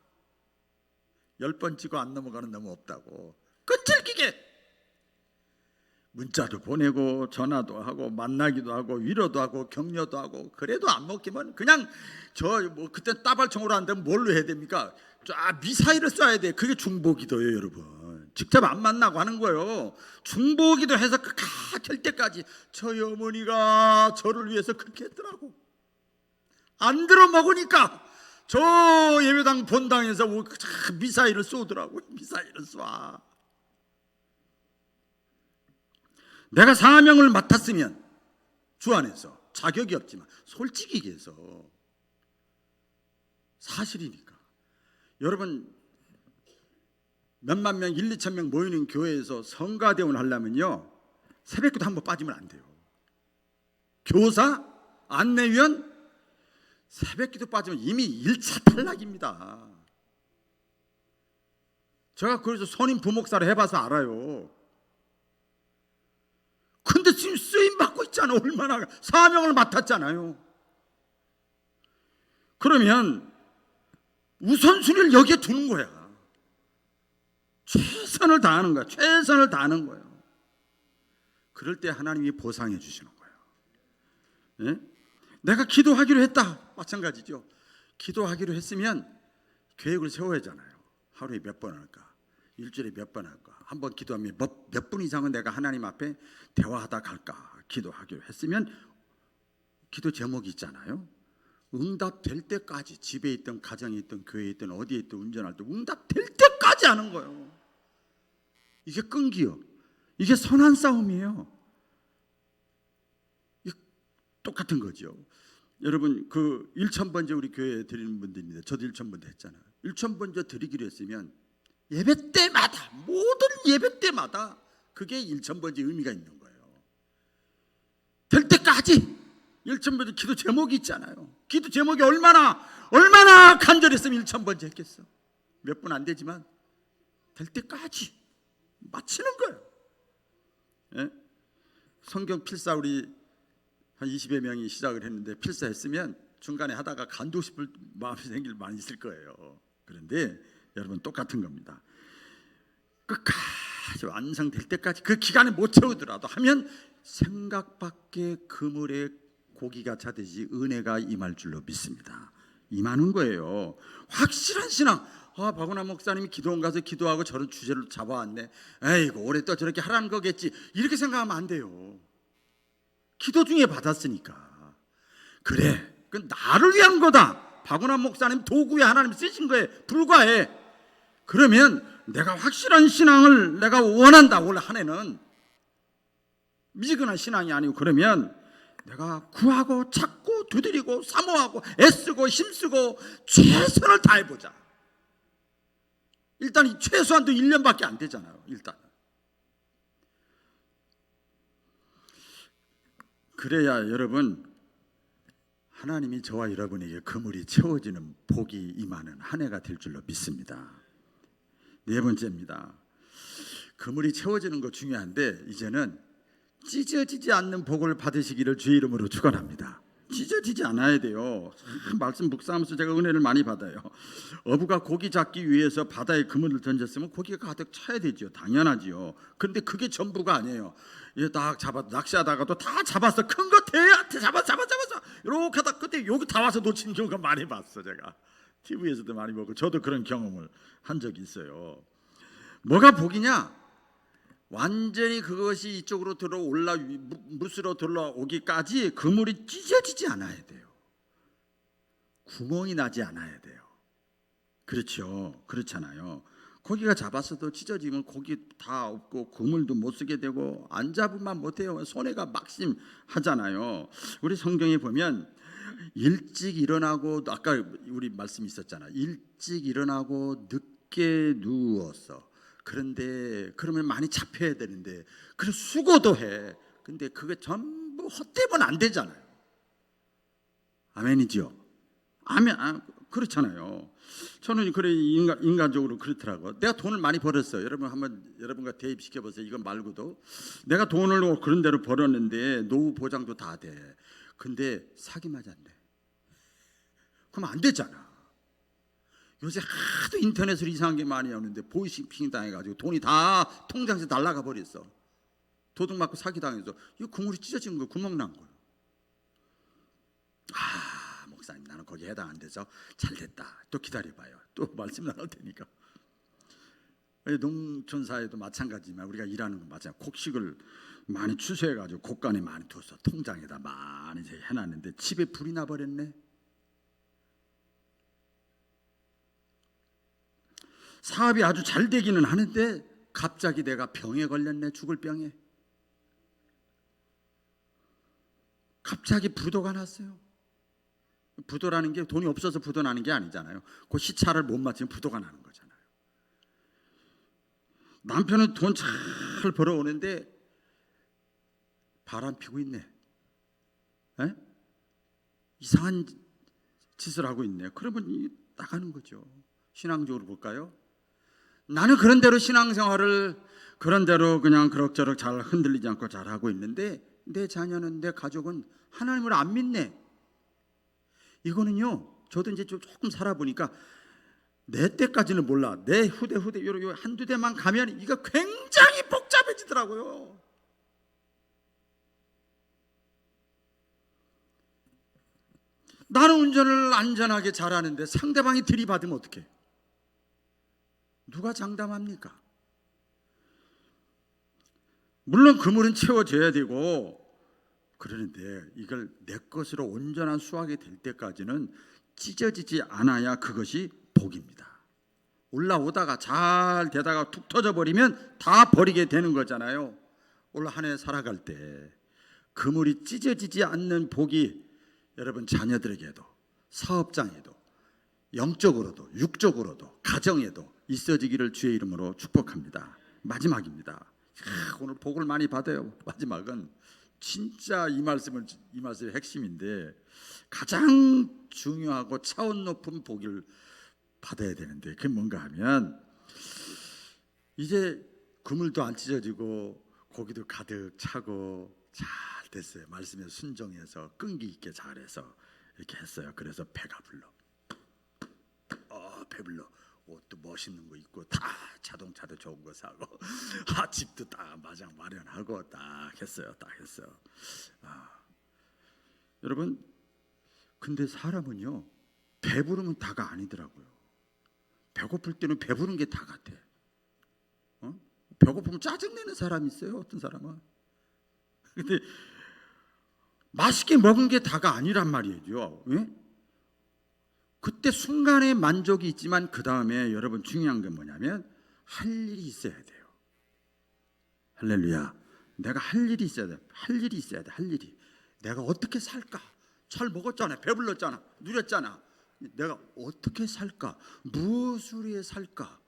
10번 찍고 안 넘어가는 놈은 없다고. 끈질기게 문자도 보내고 전화도 하고 만나기도 하고 위로도 하고 격려도 하고, 그래도 안 먹히면 그냥 그때 따발총으로 안 되면 뭘로 해야 됩니까? 미사일을 쏴야 돼. 그게 중보기도예요, 여러분. 직접 안 만나고 하는 거예요. 중보기도 해서 될 때까지. 저희 어머니가 저를 위해서 그렇게 했더라고. 안 들어 먹으니까 저 예배당 본당에서 미사일을 쏘더라고. 미사일을 쏴. 내가 사명을 맡았으면 주 안에서, 자격이 없지만 솔직히 얘기해서 사실이니까. 여러분, 몇만 명, 1, 2천 명 모이는 교회에서 성가대원 하려면요 새벽기도 한 번 빠지면 안 돼요. 교사, 안내위원, 새벽기도 빠지면 이미 1차 탈락입니다. 제가 그래서 선임 부목사를 해봐서 알아요. 근데 지금 쓰임 받고 있잖아. 얼마나 사명을 맡았잖아요. 그러면 우선순위를 여기에 두는 거야. 최선을 다하는 거야. 최선을 다하는 거예요. 그럴 때 하나님이 보상해 주시는 거예요. 예? 내가 기도하기로 했다. 마찬가지죠. 기도하기로 했으면 계획을 세워야 하잖아요. 하루에 몇 번 할까? 일주일에 몇 번 할까? 한 번 기도하면 몇 분 이상은 내가 하나님 앞에 대화하다 갈까? 기도하기로 했으면 기도 제목이 있잖아요. 응답될 때까지, 집에 있든 가정에 있든 교회에 있든 어디에 있든 운전할 때 응답될 때까지 하는 거예요. 이게 끈기요. 이게 선한 싸움이에요. 이게 똑같은 거죠. 여러분, 그 1,000번제 우리 교회에 드리는 분들입니다. 저도 1,000번제 했잖아요. 1,000번제 드리기로 했으면 예배 때마다, 모든 예배 때마다 그게 1,000번제 의미가 있는 거예요. 될 때까지 1,000번제 기도 제목이 있잖아요. 기도 제목이 얼마나 간절했으면 1,000번제 했겠어. 몇 분 안 되지만 될 때까지 마치는 거예요. 예? 성경 필사 우리 한 20여 명이 시작을 했는데, 필사했으면 중간에 하다가 간두고 싶을 마음이 생길 많이 있을 거예요. 그런데 여러분 똑같은 겁니다. 끝까지 완성될 때까지, 그 기간에 못 채우더라도 하면 생각 밖의 그물에 고기가 차듯이 은혜가 임할 줄로 믿습니다. 임하는 거예요. 확실한 신앙. 박은하 목사님이 기도원 가서 기도하고 저런 주제를 잡아왔네. 에이고 올해 또 저렇게 하라는 거겠지. 이렇게 생각하면 안 돼요. 기도 중에 받았으니까. 그래, 그건 나를 위한 거다. 박은하 목사님 도구에 하나님 쓰신 거에 불과해. 그러면 내가 확실한 신앙을 내가 원한다. 원래 한 해는 미지근한 신앙이 아니고, 그러면 내가 구하고 찾고 두드리고 사모하고 애쓰고 힘쓰고 최선을 다해보자. 일단 최소한도 1년밖에 안 되잖아요. 일단 그래야 여러분, 하나님이 저와 여러분에게 그물이 채워지는 복이 임하는 한 해가 될 줄로 믿습니다. 네 번째입니다. 그물이 채워지는 거 중요한데, 이제는 찢어지지 않는 복을 받으시기를 주의 이름으로 축원합니다. 찢어지지 않아야 돼요. 말씀 묵상하면서 제가 은혜를 많이 받아요. 어부가 고기 잡기 위해서 바다에 그물을 던졌으면 고기가 가득 차야 되죠. 당연하지요. 그런데 그게 전부가 아니에요. 딱 잡아 낚시하다가도 다 잡았어. 큰 거 잡았어. 이렇게 하다 그때 여기 다 와서 놓치는 경우가 많이 봤어. 제가 TV에서도 많이 보고 저도 그런 경험을 한 적이 있어요. 뭐가 복이냐? 완전히 그것이 이쪽으로 들어 올라 무스로 들어오기까지 그물이 찢어지지 않아야 돼요. 구멍이 나지 않아야 돼요. 그렇죠. 그렇잖아요. 고기가 잡았어도 찢어지면 고기 다 없고 그물도 못 쓰게 되고 안 잡으면 못해요. 손해가 막심하잖아요. 우리 성경에 보면 일찍 일어나고 아까 우리 말씀 있었잖아. 일찍 일어나고 늦게 누웠어. 그런데 그러면 많이 잡혀야 되는데 그래 수고도 해. 근데 그게 전부 헛되면 안 되잖아요. 아멘이죠. 아멘. 그렇잖아요. 저는 그래 인간적으로 그렇더라고. 내가 돈을 많이 벌었어요. 여러분 한번 여러분과 대입시켜 보세요. 이건 말고도 내가 돈을 그런 대로 벌었는데 노후 보장도 다 돼. 근데 사기 맞았네. 그럼 안 되잖아. 요새 하도 인터넷으로 이상한 게 많이 오는데 보이싱핑 당해가지고 돈이 다 통장에서 날아가 버렸어. 도둑 맞고 사기 당해서 이 그물이 찢어진 거 구멍 난 거야. 목사님 나는 거기에 해당 안 돼서 잘 됐다. 또 기다려봐요. 또 말씀 나눌 테니까. 농촌 사회도 마찬가지지만 우리가 일하는 건 마찬가지. 곡식을 많이 추수해가지고 곡간에 많이 뒀어. 통장에다 많이 해놨는데 집에 불이 나버렸네. 사업이 아주 잘 되기는 하는데 갑자기 내가 병에 걸렸네. 죽을 병에. 갑자기 부도가 났어요. 부도라는 게 돈이 없어서 부도 나는 게 아니잖아요. 그 시차를 못 맞추면 부도가 나는 거잖아요. 남편은 돈 잘 벌어오는데 바람 피고 있네. 에? 이상한 짓을 하고 있네. 그러면 나가는 거죠. 신앙적으로 볼까요? 나는 그런 대로 신앙생활을 그런 대로 그냥 그럭저럭 잘 흔들리지 않고 잘 하고 있는데 내 자녀는 내 가족은 하나님을 안 믿네. 이거는요. 저도 이제 조금 살아보니까 내 때까지는 몰라. 내 후대 요 한두 대만 가면 이거 굉장히 복잡해지더라고요. 나는 운전을 안전하게 잘하는데 상대방이 들이받으면 어떡해? 누가 장담합니까? 물론 그물은 채워져야 되고 그러는데 이걸 내 것으로 온전한 수확이 될 때까지는 찢어지지 않아야 그것이 복입니다. 올라오다가 잘 되다가 툭 터져버리면 다 버리게 되는 거잖아요. 올 한 해 살아갈 때 그물이 찢어지지 않는 복이 여러분 자녀들에게도 사업장에도 영적으로도 육적으로도 가정에도 있어지기를 주의 이름으로 축복합니다. 마지막입니다. 오늘 복을 많이 받아요. 마지막은 진짜 이 말씀의 핵심인데 가장 중요하고 차원 높은 복을 받아야 되는데 그게 뭔가 하면 이제 그물도 안 찢어지고 고기도 가득 차고 잘 됐어요. 말씀에 순종해서 끈기 있게 잘해서 이렇게 했어요. 그래서 배가 불러. 배불러. 옷도 멋있는 거 입고 다 자동차도 좋은 거 사고 집도 딱 마장 마련하고 딱 했어요. 여러분 근데 사람은요 배부르면 다가 아니더라고요. 배고플 때는 배부른 게 다 같아. 배고프면 짜증내는 사람이 있어요. 어떤 사람은. 근데 맛있게 먹은 게 다가 아니란 말이에요. 왜? 그때 순간의 만족이 있지만 그 다음에 여러분 중요한 건 뭐냐면 할 일이 있어야 돼요. 할렐루야. 내가 할 일이 있어야 돼. 할 일이. 내가 어떻게 살까? 잘 먹었잖아. 배불렀잖아. 누렸잖아. 내가 어떻게 살까? 무엇을 위해 살까?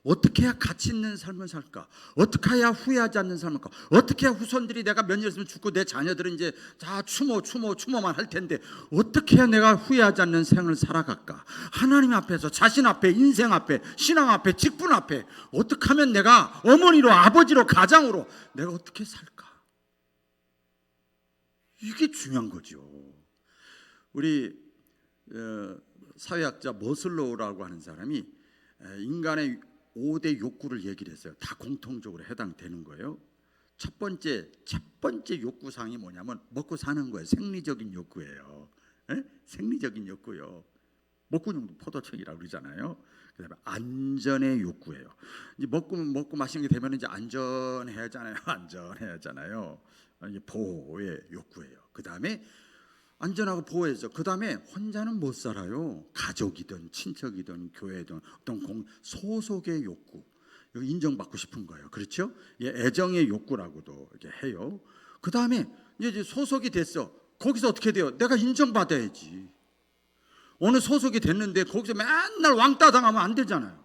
어떻게 해야 가치 있는 삶을 살까? 어떻게 해야 후회하지 않는 삶을 살까? 어떻게 해야 후손들이 내가 몇 년 있으면 죽고 내 자녀들은 이제 다 추모만 할 텐데 어떻게 해야 내가 후회하지 않는 생을 살아갈까? 하나님 앞에서 자신 앞에 인생 앞에 신앙 앞에 직분 앞에 어떻게 하면 내가 어머니로 아버지로 가장으로 내가 어떻게 살까? 이게 중요한 거죠. 우리 사회학자 머슬로우라고 하는 사람이 인간의 5대 욕구를 얘기를 했어요. 다 공통적으로 해당되는 거예요. 첫 번째 욕구사항이 뭐냐면 먹고 사는 거예요. 생리적인 욕구예요. 에? 생리적인 욕구요. 목구멍도 포도청이라고 그러잖아요. 그다음에 안전의 욕구예요. 이제 먹고 마시는 게 되면 이제 안전해야 하잖아요. 안전해야 하잖아요. 이게 보호의 욕구예요. 그다음에 안전하고 보호해서 그다음에 혼자는 못 살아요. 가족이든 친척이든 교회든 어떤 소속의 욕구. 여기 인정받고 싶은 거예요. 그렇죠? 애정의 욕구라고도 이렇게 해요. 그다음에 이제 소속이 됐어. 거기서 어떻게 돼요? 내가 인정받아야지. 어느 소속이 됐는데 거기서 맨날 왕따 당하면 안 되잖아요.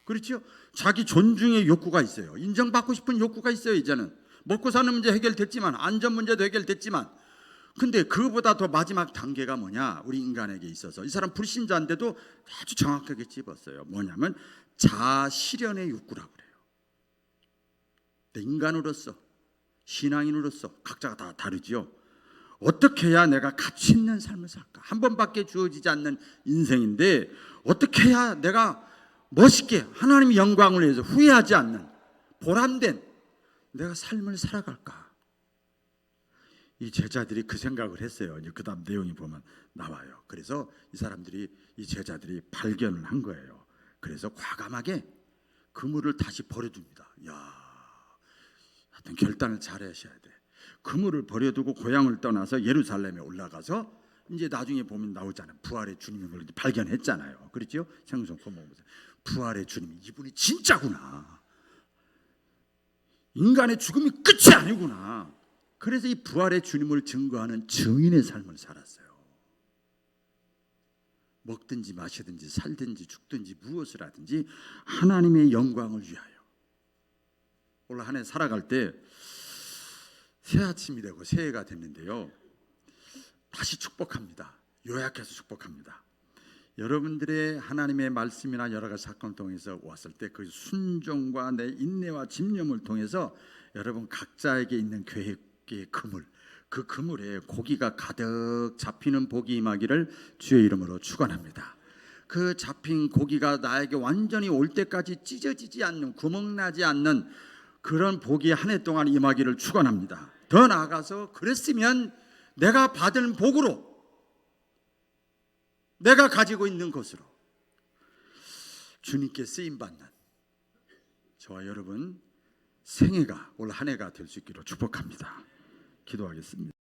그렇죠? 자기 존중의 욕구가 있어요. 인정받고 싶은 욕구가 있어요. 이제는 먹고 사는 문제 해결됐지만 안전 문제도 해결됐지만 근데 그보다 더 마지막 단계가 뭐냐? 우리 인간에게 있어서 이 사람 불신자인데도 아주 정확하게 찝었어요. 뭐냐면 자아실현의 욕구라고 그래요. 인간으로서 신앙인으로서 각자가 다 다르죠. 어떻게 해야 내가 가치 있는 삶을 살까? 한 번밖에 주어지지 않는 인생인데 어떻게 해야 내가 멋있게 하나님의 영광을 위해서 후회하지 않는 보람된 내가 삶을 살아갈까? 이 제자들이 그 생각을 했어요. 이제 그다음 내용이 보면 나와요. 그래서 이 제자들이 발견을 한 거예요. 그래서 과감하게 그물을 다시 버려둡니다. 하여튼 결단을 잘 하셔야 돼. 그물을 버려두고 고향을 떠나서 예루살렘에 올라가서 이제 나중에 보면 나오잖아요. 부활의 주님을 발견했잖아요. 그렇죠? 생선 퍼먹으면서 부활의 주님, 이분이 진짜구나. 인간의 죽음이 끝이 아니구나. 그래서 이 부활의 주님을 증거하는 증인의 삶을 살았어요. 먹든지 마시든지 살든지 죽든지 무엇을 하든지 하나님의 영광을 위하여. 올 한 해 살아갈 때 새아침이 되고 새해가 됐는데요. 다시 축복합니다. 요약해서 축복합니다. 여러분들의 하나님의 말씀이나 여러 가지 사건을 통해서 왔을 때 그 순종과 내 인내와 집념을 통해서 여러분 각자에게 있는 계획의 그물, 그 그물에 고기가 가득 잡히는 복이 임하기를 주의 이름으로 축원합니다. 그 잡힌 고기가 나에게 완전히 올 때까지 찢어지지 않는, 구멍나지 않는 그런 복이 한 해 동안 임하기를 축원합니다. 더 나아가서 그랬으면 내가 받은 복으로 내가 가지고 있는 것으로 주님께 쓰임받는 저와 여러분 생애가 올 한 해가 될 수 있기를 축복합니다. 기도하겠습니다.